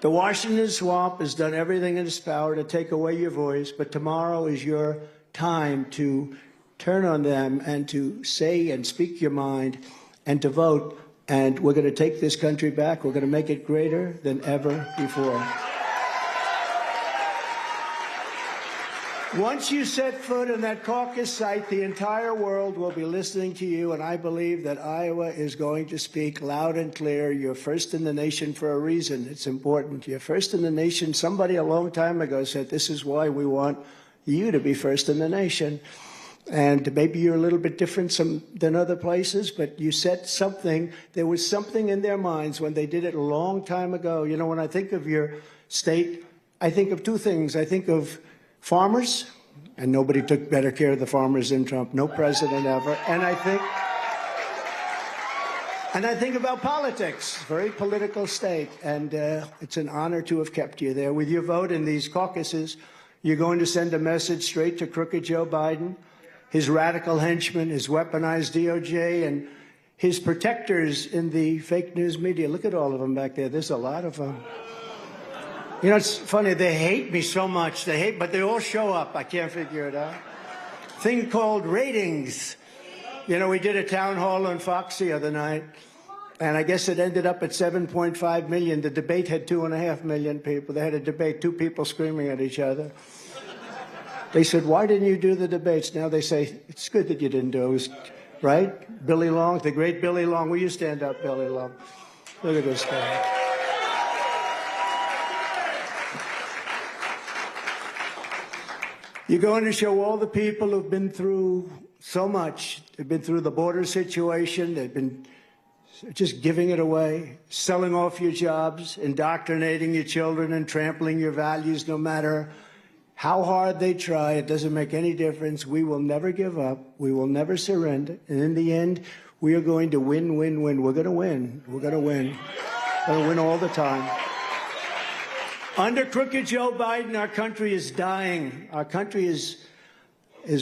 The Washington swamp has done everything in its power to take away your voice, but tomorrow is your time to turn on them and to say and speak your mind and to vote. And we're going to take this country back. We're going to make it greater than ever before. Once you set foot in that caucus site, the entire world will be listening to you, and I believe that Iowa is going to speak loud and clear. You're first in the nation for a reason. It's important. You're first in the nation. Somebody a long time ago said, this is why we want you to be first in the nation. And maybe you're a little bit different than other places, but you set something. There was something in their minds when they did it a long time ago. You know, when I think of your state, I think of two things. I think of farmers, and nobody took better care of the farmers than Trump, no president ever. And I think about politics, very political state. And it's an honor to have kept you there. With your vote in these caucuses, you're going to send a message straight to crooked Joe Biden, his radical henchmen, his weaponized DOJ, and his protectors in the fake news media. Look at all of them back there. There's a lot of them. You know, it's funny. They hate me so much. But they all show up. I can't figure it out. Thing called ratings. You know, we did a town hall on Fox the other night, and I guess it ended up at 7.5 million. The debate had 2.5 million people. They had a debate, two people screaming at each other. They said, why didn't you do the debates? Now they say, it's good that you didn't do it. It was, right? Billy Long, the great Billy Long. Will you stand up, Billy Long? Look at this guy. You're going to show all the people who've been through so much. They've been through the border situation. They've been just giving it away, selling off your jobs, indoctrinating your children, and trampling your values no matter how hard they try. It doesn't make any difference. We will never give up. We will never surrender. And in the end, we are going to win, win, win. We're going to win. We're going to win. We're going to win all the time. Under crooked Joe Biden, our country is dying. Our country is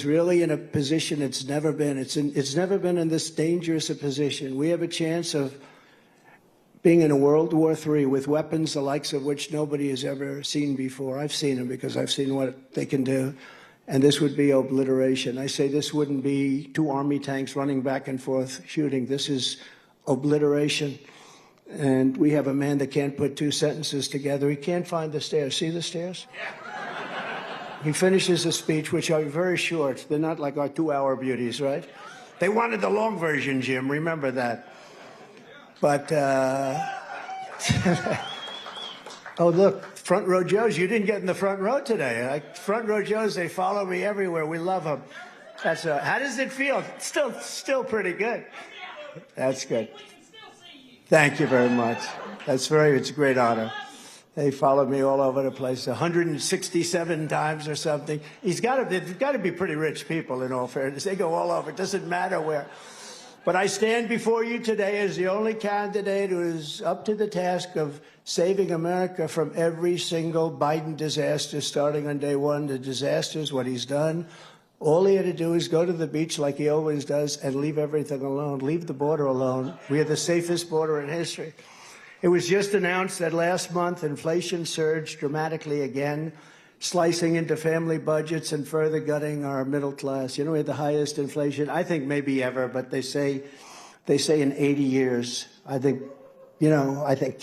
really in a position it's never been. It's never been in this dangerous a position. We have a chance of being in a World War III with weapons the likes of which nobody has ever seen before. I've seen them because I've seen what they can do. And this would be obliteration. I say this wouldn't be two Army tanks running back and forth shooting. This is obliteration. And we have a man that can't put two sentences together. He can't find the stairs. See the stairs? He finishes a speech, which are very short. They're not like our 2-hour beauties, right? They wanted the long version, Jim. Remember that. But, oh, look, front row Joes. You didn't get in the front row today. Front row Joes, they follow me everywhere. We love them. How does it feel? Still pretty good. That's good. Thank you very much. It's a great honor. They followed me all over the place, 167 times or something. They've got to be pretty rich people, in all fairness. They go all over. It doesn't matter where. But I stand before you today as the only candidate who is up to the task of saving America from every single Biden disaster, starting on day one. The disaster is what he's done. All he had to do is go to the beach like he always does and leave everything alone, leave the border alone. We have the safest border in history. It was just announced that last month inflation surged dramatically again, slicing into family budgets and further gutting our middle class. You know, we had the highest inflation, I think maybe ever, but they say in 80 years. I think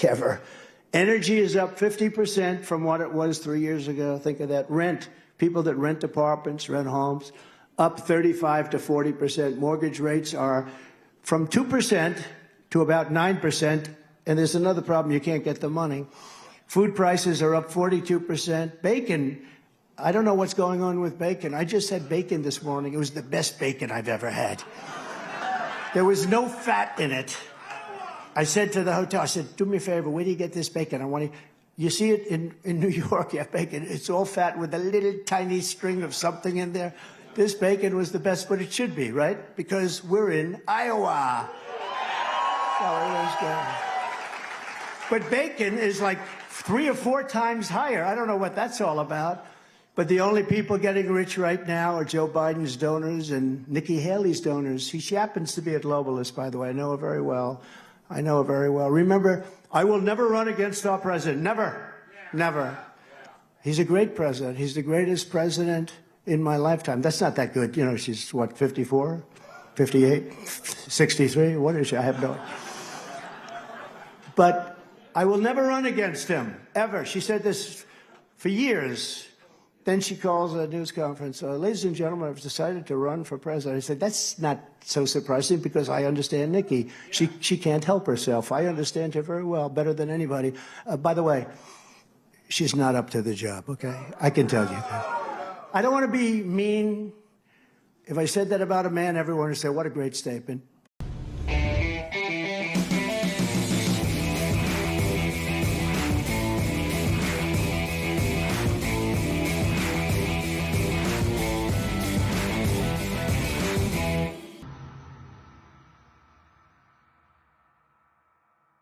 ever. Energy is up 50% from what it was 3 years ago. Think of that. Rent. People that rent apartments, rent homes, up 35 to 40%. Mortgage rates are from 2% to about 9%. And there's another problem. You can't get the money. Food prices are up 42%. Bacon, I don't know what's going on with bacon. I just had bacon this morning. It was the best bacon I've ever had. There was no fat in it. I said to the hotel, I said, do me a favor, where do you get this bacon? I want to... You see it in New York, yeah, bacon. It's all fat with a little tiny string of something in there. This bacon was the best, but it should be, right? Because we're in Iowa. But bacon is like 3 or 4 times higher. I don't know what that's all about. But the only people getting rich right now are Joe Biden's donors and Nikki Haley's donors. She happens to be a globalist, by the way. I know her very well. Remember, I will never run against our president. Never. Never. He's a great president. He's the greatest president in my lifetime. That's not that good. You know, she's, what, 54, 58, 63? What is she? I have no idea. But I will never run against him, ever. She said this for years. Then she calls a news conference. Ladies and gentlemen, I've decided to run for president. I said, that's not so surprising because I understand Nikki. She can't help herself. I understand her very well, better than anybody. By the way, she's not up to the job, okay? I can tell you that. I don't want to be mean. If I said that about a man, everyone would say, what a great statement.